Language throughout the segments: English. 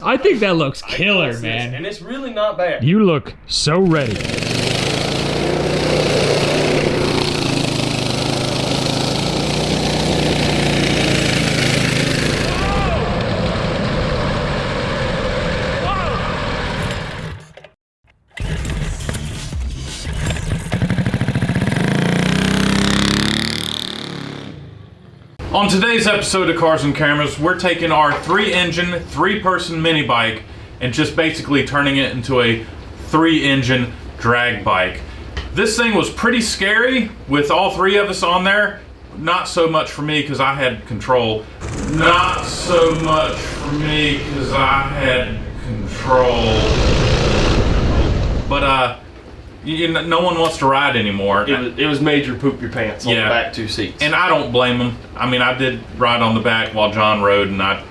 I think that looks killer, man. And it's really not bad. You look so ready. On today's episode of Cars and Cameras, we're taking our 3-engine, 3-person mini bike and just basically turning it into a 3-engine drag bike. This thing was pretty scary with all 3 of us on there. Not so much for me because I had control. Not so much for me because I had control. But no one wants to ride anymore. It was major poop your pants on the back 2 seats. And I don't blame them. I mean, I did ride on the back while John rode, and I,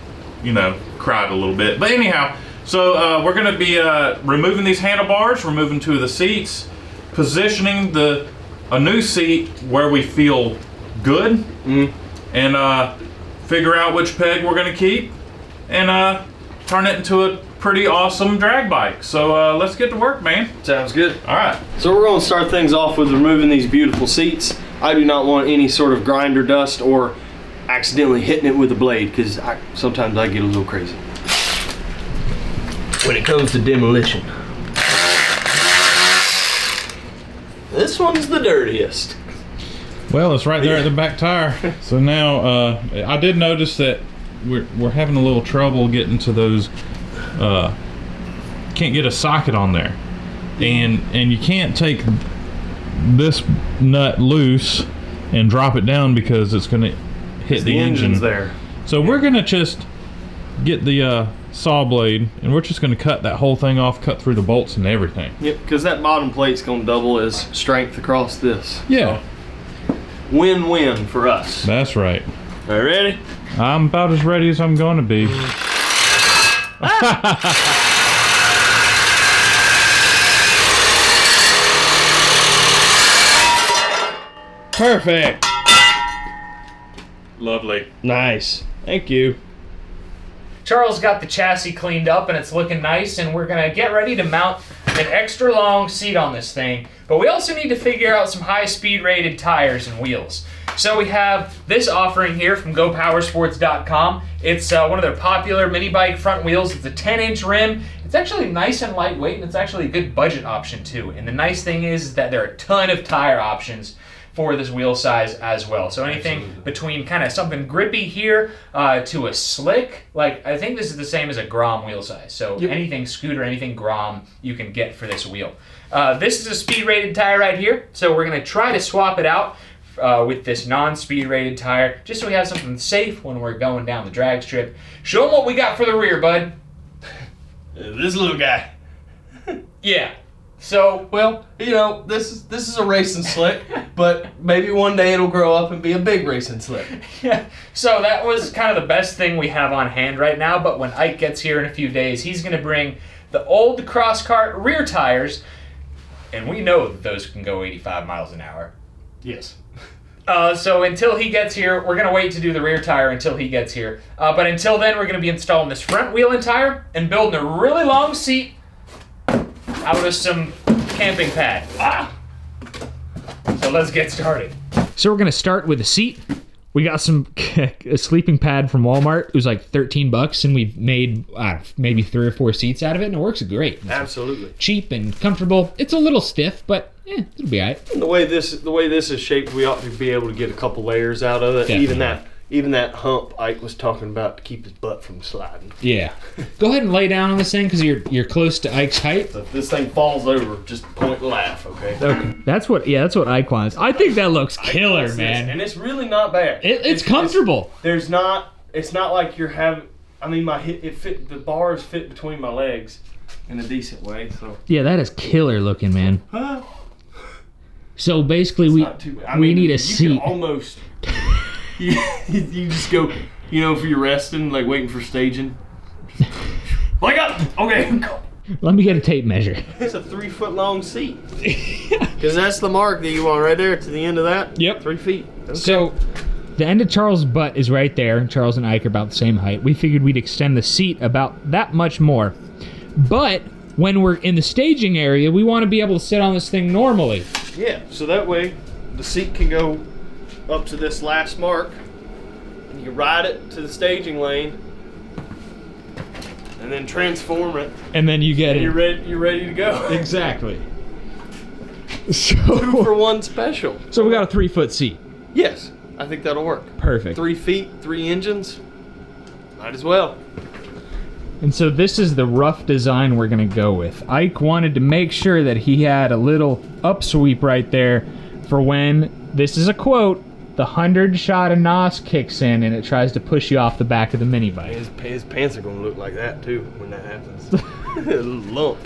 cried a little bit. But anyhow, so we're going to be removing these handlebars, removing 2 of the seats, positioning a new seat where we feel good, and figure out which peg we're going to keep, and turn it into a pretty awesome drag bike. So let's get to work, man. Sounds good. All right. So we're going to start things off with removing these beautiful seats. I do not want any sort of grinder dust or accidentally hitting it with a blade, because sometimes I get a little crazy when it comes to demolition. This one's the dirtiest. Well, it's right there at the back tire. So now I did notice that we're having a little trouble getting to those. Can't get a socket on there, and you can't take this nut loose and drop it down because it's going to hit the engine there. So we're going to just get the saw blade, and we're just going to cut that whole thing off, cut through the bolts and everything. Yep, because that bottom plate's going to double as strength across this. Yeah. So, win-win for us. That's right. Are you ready? I'm about as ready as I'm going to be. Perfect. Lovely. Nice. Thank you. Charles got the chassis cleaned up and it's looking nice, and we're gonna get ready to mount an extra long seat on this thing. But we also need to figure out some high-speed rated tires and wheels. So we have this offering here from GoPowersports.com. It's one of their popular mini bike front wheels. It's a 10-inch rim. It's actually nice and lightweight, and it's actually a good budget option too. And the nice thing is that there are a ton of tire options for this wheel size as well. So anything between kind of something grippy here to a slick, like I think this is the same as a Grom wheel size. So anything scooter, anything Grom you can get for this wheel. This is a speed rated tire right here. So we're gonna try to swap it out with this non-speed rated tire, just so we have something safe when we're going down the drag strip. Show them what we got for the rear, bud. This little guy. Yeah. So, well, this is a racing slick, but maybe one day it'll grow up and be a big racing slick. Yeah. So that was kind of the best thing we have on hand right now, but when Ike gets here in a few days, he's going to bring the old cross-cart rear tires, and we know that those can go 85 miles an hour. Yes. So until he gets here, we're going to wait to do the rear tire until he gets here. But until then, we're going to be installing this front wheel and tire and building a really long seat out of some camping pad. So let's get started. So we're going to start with a seat. We got a sleeping pad from Walmart. It was like $13, and we've made maybe 3 or 4 seats out of it, and it works great. It's absolutely cheap and comfortable. It's a little stiff, but it'll be all right. And the way this is shaped, we ought to be able to get a couple layers out of it. Definitely. Even that hump Ike was talking about to keep his butt from sliding. Yeah. Go ahead and lay down on this thing because you're close to Ike's height. So if this thing falls over, just point and laugh, okay? Okay. That's what Ike wants. I think that looks killer, man. And it's really not bad. It's comfortable. It's not like you're having. I mean, the bars fit between my legs in a decent way. So yeah, that is killer looking, man. So basically, we need a seat. Can almost. You just go, if you're resting, like waiting for staging. Wake up! Okay, go. Let me get a tape measure. It's a 3-foot long seat. Because that's the mark that you want right there to the end of that. Yep. 3 feet. Okay. So The end of Charles' butt is right there. Charles and Ike are about the same height. We figured we'd extend the seat about that much more. But when we're in the staging area, we want to be able to sit on this thing normally. Yeah, so that way the seat can go up to this last mark, and you ride it to the staging lane, and then transform it. And then you get it. You're ready to go. Exactly. So 2 for 1 special. So we got a 3-foot seat. Yes, I think that'll work. Perfect. 3 feet, 3 engines. Might as well. And so this is the rough design we're gonna go with. Ike wanted to make sure that he had a little upsweep right there for when, this is a quote, the 100-shot of NOS kicks in and it tries to push you off the back of the mini bike. His pants are gonna look like that too when that happens. A lump.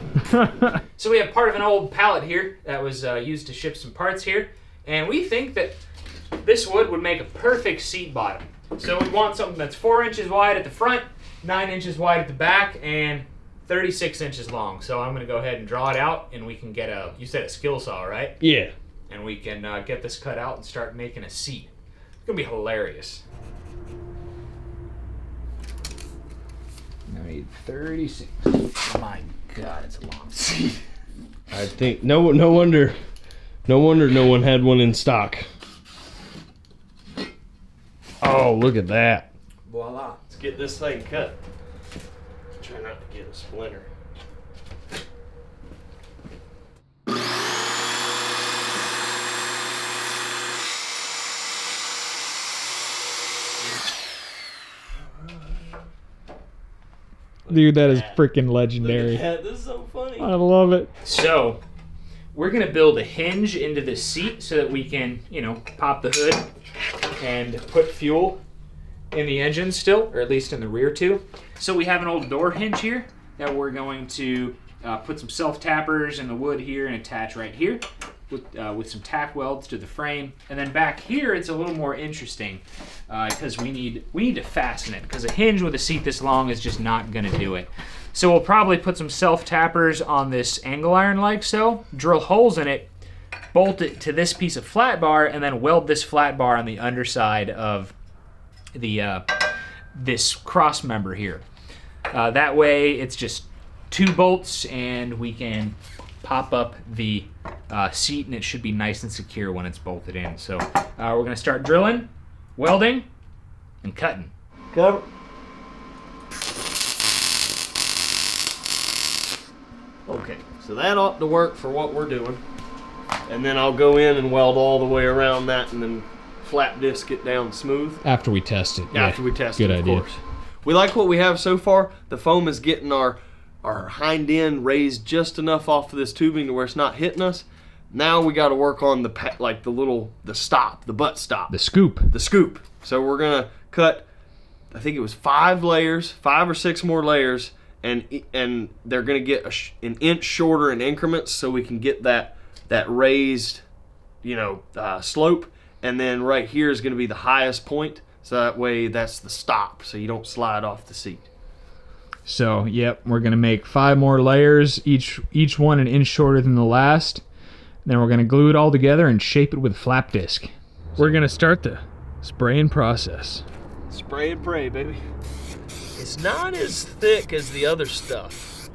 So we have part of an old pallet here that was used to ship some parts here, and we think that this wood would make a perfect seat bottom. So we want something that's 4 inches wide at the front, 9 inches wide at the back, and 36 inches long. So I'm gonna go ahead and draw it out, and we can get you said a skill saw, right? Yeah. And we can get this cut out and start making a seat. It's gonna be hilarious. I need 36. Oh my God, it's a long seat. I think no wonder no one had one in stock. Oh, look at that. Voila. Let's get this thing cut. Try not to get a splinter. Dude, that is freaking legendary. Yeah, this is so funny. I love it. So, we're going to build a hinge into the seat so that we can, pop the hood and put fuel in the engine still, or at least in the rear too. So we have an old door hinge here that we're going to put some self-tappers in the wood here and attach right here with some tack welds to the frame. And then back here, it's a little more interesting because we need to fasten it, because a hinge with a seat this long is just not going to do it. So we'll probably put some self-tappers on this angle iron like so, drill holes in it, bolt it to this piece of flat bar, and then weld this flat bar on the underside of the this cross member here. That way it's just 2 bolts and we can pop up the seat, and it should be nice and secure when it's bolted in. So we're going to start drilling, welding, and cutting. Cover. Okay, so that ought to work for what we're doing. And then I'll go in and weld all the way around that and then flap disc it down smooth. After we test it. After we test it, Good idea. of course. We like what we have so far. The foam is getting our hind end raised just enough off of this tubing to where it's not hitting us. Now we got to work on the stop, the butt stop. The scoop. The scoop. So we're going to cut, I think it was 5 layers, 5 or 6 more layers, and they're going to get an inch shorter in increments so we can get that raised, slope. And then right here is going to be the highest point, so that way that's the stop, so you don't slide off the seat. So, yep, we're going to make 5 more layers, each one an inch shorter than the last. Then we're going to glue it all together and shape it with flap disc. We're going to start the spraying process. Spray and pray, baby. It's not as thick as the other stuff.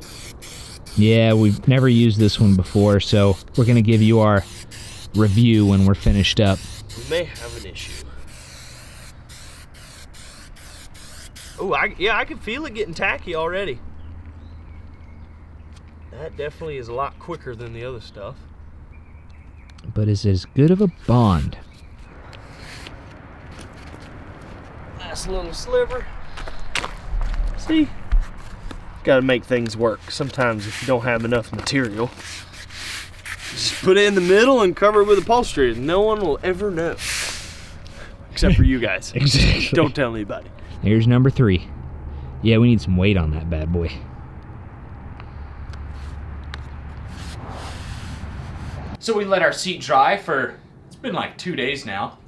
Yeah, we've never used this one before, so we're going to give you our review when we're finished up. We may have an issue. Oh, I can feel it getting tacky already. That definitely is a lot quicker than the other stuff. But is as good of a bond. Last little sliver. See? Gotta make things work. Sometimes if you don't have enough material, just put it in the middle and cover it with upholstery. No one will ever know. Except for you guys. Exactly. Don't tell anybody. Here's number 3. Yeah, we need some weight on that bad boy. So we let our seat dry for, it's been like 2 days now.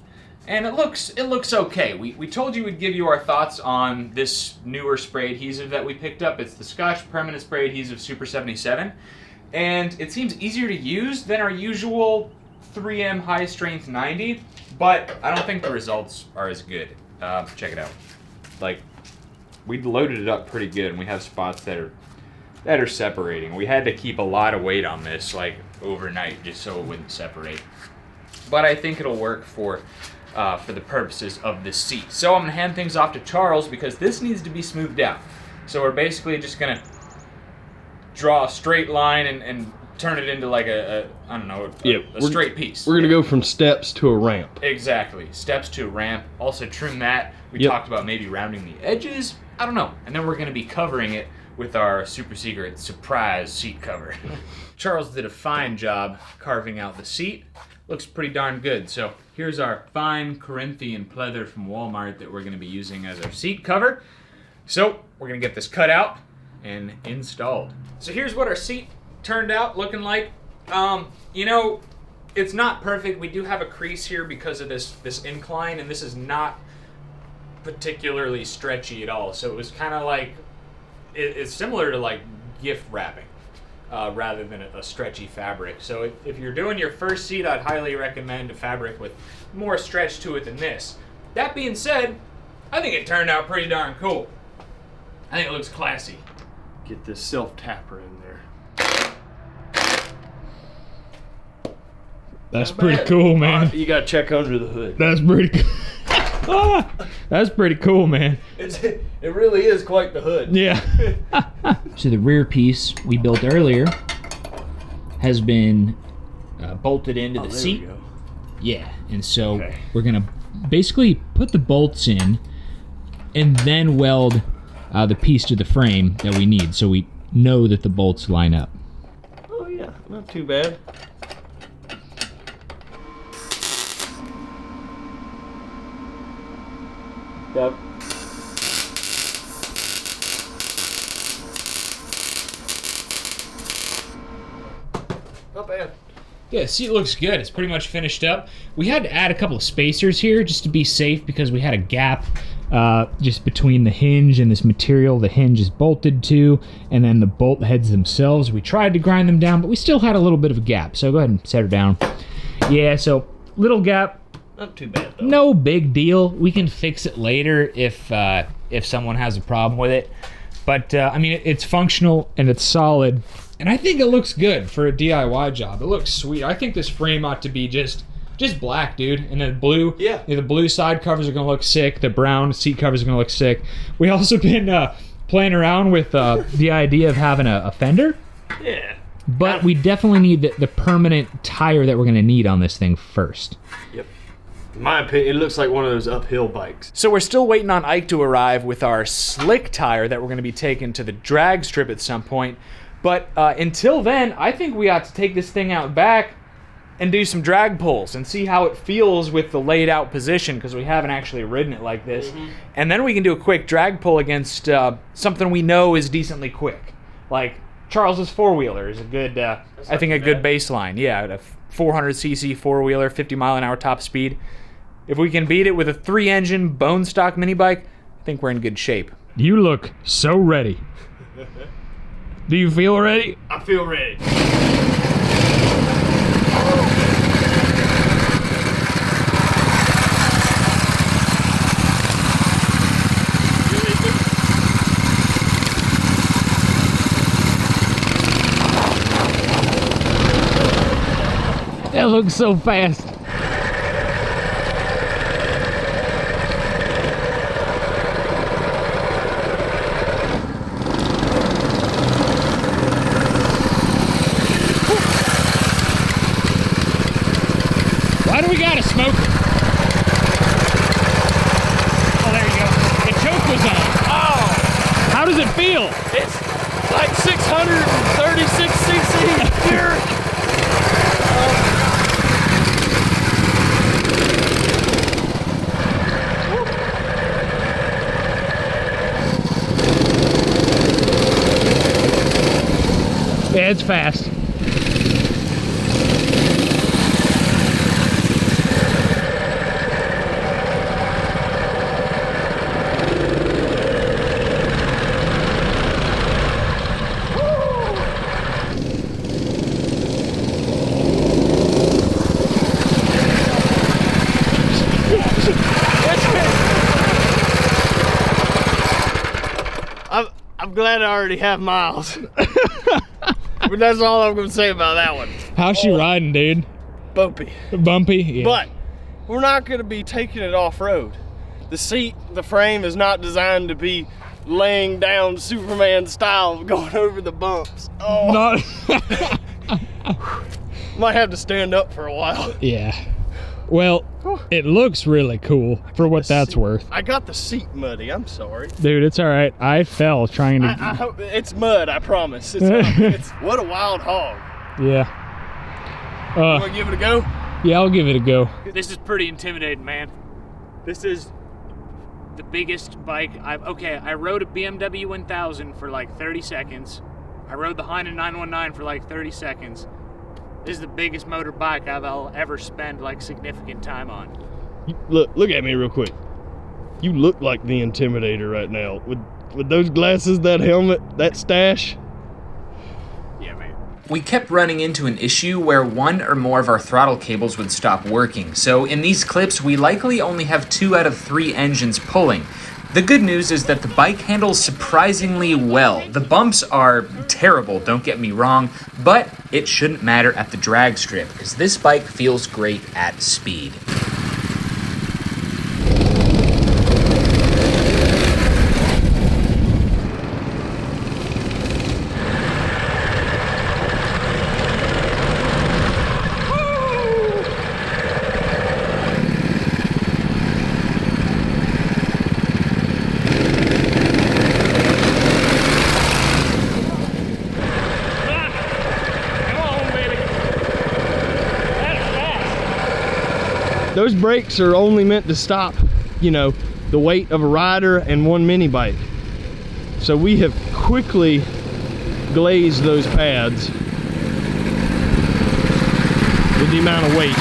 And it looks okay. We told you we'd give you our thoughts on this newer spray adhesive that we picked up. It's the Scotch Permanent Spray Adhesive Super 77. And it seems easier to use than our usual 3M high strength 90, but I don't think the results are as good. Check it out. Like, we loaded it up pretty good, and we have spots that are separating. We had to keep a lot of weight on this, like, overnight, just so it wouldn't separate. But I think it'll work for the purposes of this seat. So I'm gonna hand things off to Charles because this needs to be smoothed out. So we're basically just gonna draw a straight line and turn it into like a straight piece. We're gonna go from steps to a ramp. Exactly, steps to a ramp. Also trim that. We talked about maybe rounding the edges. I don't know. And then we're gonna be covering it with our super secret surprise seat cover. Charles did a fine job carving out the seat. Looks pretty darn good. So here's our fine Corinthian pleather from Walmart that we're gonna be using as our seat cover. So we're gonna get this cut out and installed. So here's what our seat turned out looking like. You know, it's not perfect. We do have a crease here because of this incline, and this is not particularly stretchy at all. So it was kind of like, it's similar to like gift wrapping rather than a stretchy fabric. So if you're doing your first seat, I'd highly recommend a fabric with more stretch to it than this. That being said, I think it turned out pretty darn cool. I think it looks classy. Get this self-tapper in there. That's pretty cool, man. You gotta check under the hood. That's pretty cool. That's pretty cool, man. It really is quite the hood. Yeah. So the rear piece we built earlier has been bolted into the seat. There we go. Yeah, and so we're gonna basically put the bolts in and then weld the piece to the frame that we need, so we know that the bolts line up. Oh yeah, not too bad. Yep. Not bad. Yeah, the seat looks good. It's pretty much finished up. We had to add a couple of spacers here just to be safe because we had a gap just between the hinge and this material the hinge is bolted to, and then the bolt heads themselves. We tried to grind them down, but we still had a little bit of a gap. So go ahead and set her down. Yeah, so little gap. Not too bad though. No big deal. We can fix it later if someone has a problem with it. But I mean, it's functional and it's solid, and I think it looks good for a DIY job. It looks sweet. I think this frame ought to be just black, dude, and then blue. Yeah. The blue side covers are gonna look sick. The brown seat covers are gonna look sick. We also been playing around with the idea of having a fender. Yeah. But we definitely need the permanent tire that we're gonna need on this thing first. Yep. In my opinion, it looks like one of those uphill bikes. So we're still waiting on Ike to arrive with our slick tire that we're going to be taking to the drag strip at some point. But until then, I think we ought to take this thing out back and do some drag pulls and see how it feels with the laid out position, because we haven't actually ridden it like this. Mm-hmm. And then we can do a quick drag pull against something we know is decently quick. Like Charles's four-wheeler is a good, I think a good baseline. Yeah, a 400cc four-wheeler, 50 mile an hour top speed. If we can beat it with a 3-engine bone stock mini bike, I think we're in good shape. You look so ready. Do you feel ready? I feel ready. That looks so fast. Why do we gotta smoke? Oh, there you go. The choke was on. Oh, How does it feel? it's like 636cc pure. Yeah, it's fast. glad I already have miles. But that's all I'm gonna say about that one. How's she riding, dude? Bumpy. Bumpy? Yeah. But we're not gonna be taking it off-road. The frame is not designed to be laying down Superman style going over the bumps. Oh, Not. might have to stand up for a while. Yeah. Well, it looks really cool for what that's worth. I got the seat muddy, I'm sorry. Dude, it's all right. I fell trying to. I hope it's mud, I promise. It's not, what a wild hog. Yeah. You wanna give it a go? Yeah, I'll give it a go. This is pretty intimidating, man. This is the biggest bike I rode a BMW 1000 for like 30 seconds. I rode the Honda 919 for like 30 seconds. This is the biggest motorbike I'll ever spend like significant time on. Look at me real quick. You look like the Intimidator right now. With those glasses, that helmet, that stash. Yeah, man. We kept running into an issue where one or more of our throttle cables would stop working, so in these clips we likely only have 2 out of 3 engines pulling. The good news is that the bike handles surprisingly well. The bumps are terrible, don't get me wrong, but it shouldn't matter at the drag strip, because this bike feels great at speed. Those brakes are only meant to stop, you know, the weight of a rider and one mini bike. So we have quickly glazed those pads with the amount of weight.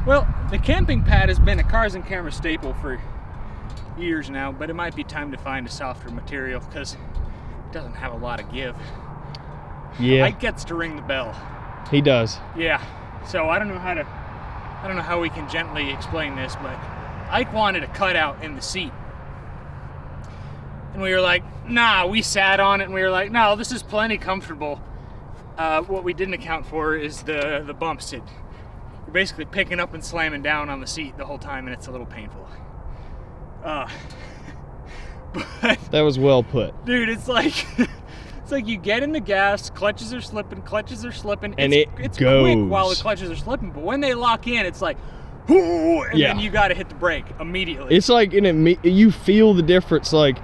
Well, the camping pad has been a Cars and Cameras staple for years now, but it might be time to find a softer material because it doesn't have a lot of give. Yeah, Ike gets to ring the bell. he does. Yeah, so I don't know how we can gently explain this, but Ike wanted a cutout in the seat. And we were like, nah, we sat on it and we were like, no, this is plenty comfortable. What we didn't account for is the bumps. You're basically picking up and slamming down on the seat the whole time, and it's a little painful. But That was well put. dude, it's like it's like you get in the gas, clutches are slipping, And it's goes. quick while the clutches are slipping, but when they lock in, it's like, whoo, and Yeah. then you got to hit the brake immediately. It's like you feel the difference. Like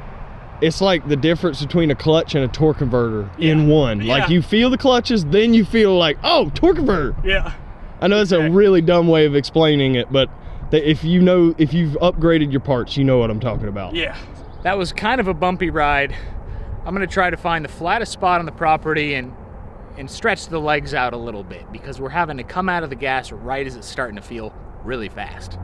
it's like the difference between a clutch and a torque converter in one. Yeah. Like you feel the clutches, then you feel like, oh, torque converter. Yeah. I know it's a really dumb way of explaining it, but if you've upgraded your parts, you know what I'm talking about. Yeah. That was kind of a bumpy ride. I'm gonna try to find the flattest spot on the property and stretch the legs out a little bit because we're having to come out of the gas right as it's starting to feel really fast.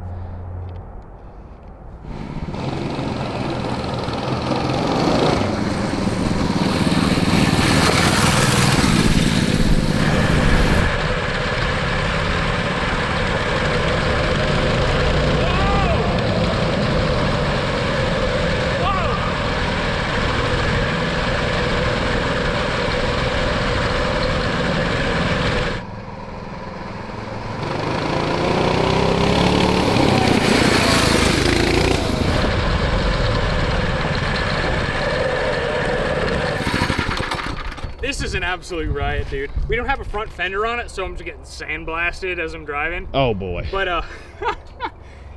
This is an absolute riot, dude. We don't have a front fender on it, so I'm just getting sandblasted as I'm driving. Oh boy. But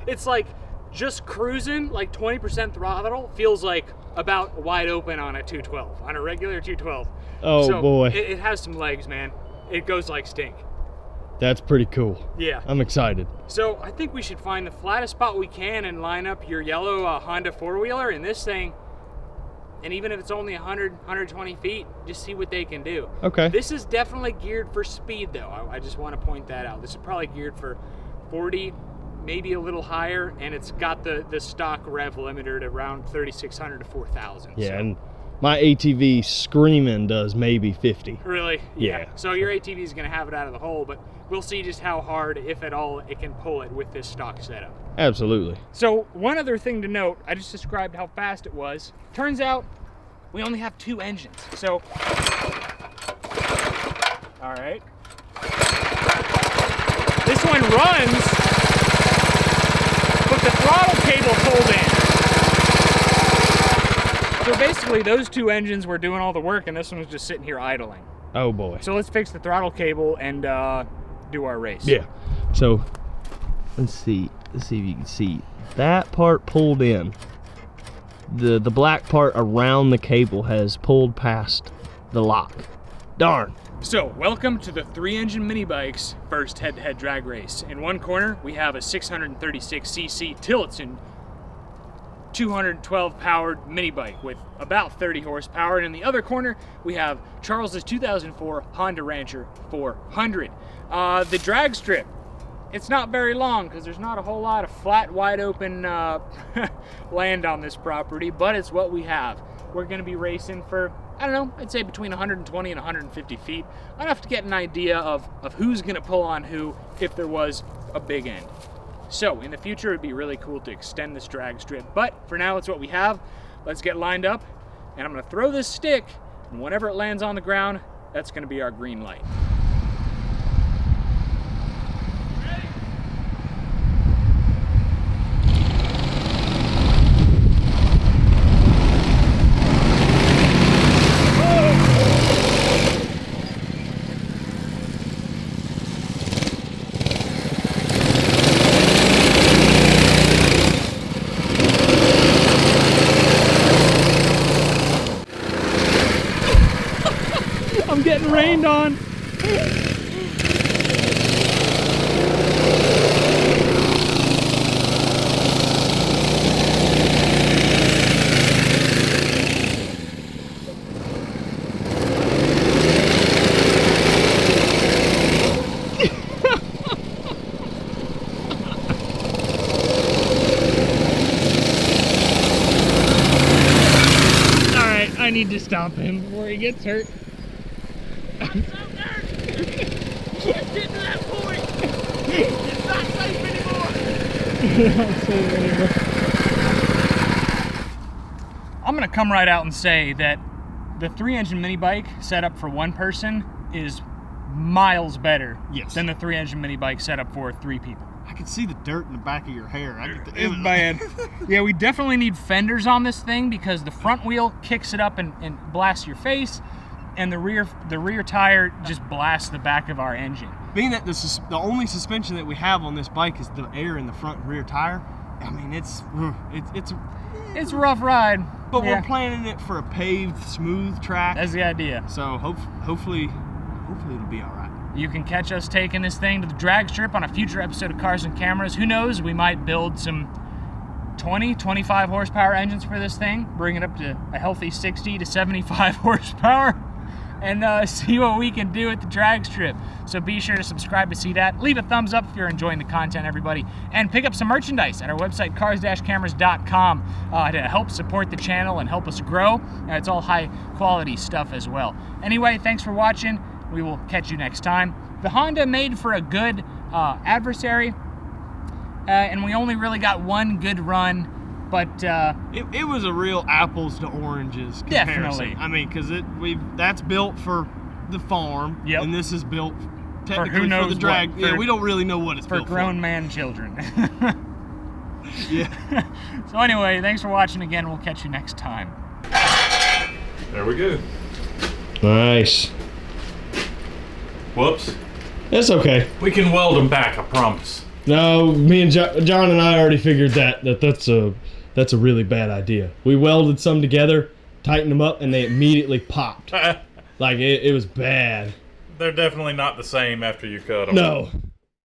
it's like just cruising, like 20% throttle feels like about wide open on a 212, on a regular 212. Oh So boy. it has some legs, man. It goes like stink. That's pretty cool. Yeah. I'm excited. So I think we should find the flattest spot we can and line up your yellow Honda four-wheeler in this thing. And even if it's only 100, 120 feet, just see what they can do. Okay. This is definitely geared for speed, though. I just want to point that out. This is probably geared for 40, maybe a little higher, and it's got the stock rev limiter at around 3,600 to 4,000. Yeah, so. and My ATV screaming does maybe 50. Really? Yeah. So your ATV is going to have it out of the hole, but we'll see just how hard, if at all, it can pull it with this stock setup. Absolutely. So one other thing to note, I just described how fast it was. Turns out we only have 2 engines. So, all right. This one runs, but the throttle cable pulled in. So basically those 2 engines were doing all the work and this one was just sitting here idling. Oh boy. So let's fix the throttle cable and do our race. Yeah. So let's see if you can see. That part pulled in. The black part around the cable has pulled past the lock. Darn. So, welcome to the 3-engine mini bike's first head-to-head drag race. In one corner, we have a 636cc Tillotson 212 powered mini bike with about 30 horsepower, and in the other corner, we have Charles's 2004 Honda Rancher 400. The drag strip, it's not very long because there's not a whole lot of flat, wide open land on this property, but it's what we have. We're going to be racing for, I don't know, I'd say between 120 and 150 feet, enough to get an idea of who's going to pull on who if there was a big end. So in the future, it'd be really cool to extend this drag strip, but for now, it's what we have. Let's get lined up, and I'm going to throw this stick, and whenever it lands on the ground, that's going to be our green light. I'm getting rained on. All right, I need to stop him before he gets hurt. It's getting to that point. It's not safe anymore. I'm gonna come right out and say that the 3-engine mini bike set up for 1 person is miles better than the 3-engine mini bike set up for 3 people. I can see the dirt in the back of your hair. It's bad. Yeah, we definitely need fenders on this thing because the front wheel kicks it up and blasts your face, and the rear tire just blasts the back of our engine. Being that the only suspension that we have on this bike is the air in the front and rear tire, I mean it's a rough ride. But yeah. We're planning it for a paved, smooth track. That's the idea. So hopefully it'll be all right. You can catch us taking this thing to the drag strip on a future episode of Cars and Cameras. Who knows? We might build some 20, 25 horsepower engines for this thing, bring it up to a healthy 60 to 75 horsepower, and see what we can do at the drag strip. So be sure to subscribe to see that. Leave a thumbs up if you're enjoying the content, everybody, and pick up some merchandise at our website, cars-cameras.com, to help support the channel and help us grow. It's all high quality stuff as well. Anyway, thanks for watching. We will catch you next time. The Honda made for a good adversary, and we only really got one good run. But it was a real apples to oranges comparison. Definitely. I mean, because that's built for the farm, and this is built technically for the drag. Yeah, we don't really know what it's built for. For grown man children. Yeah. So anyway, thanks for watching again. We'll catch you next time. There we go. Nice. Whoops. That's okay. We can weld them back, I promise. No, me and John and I already figured that's a really bad idea. We welded some together, tightened them up, and they immediately popped. Like it was bad. They're definitely not the same after you cut them. No.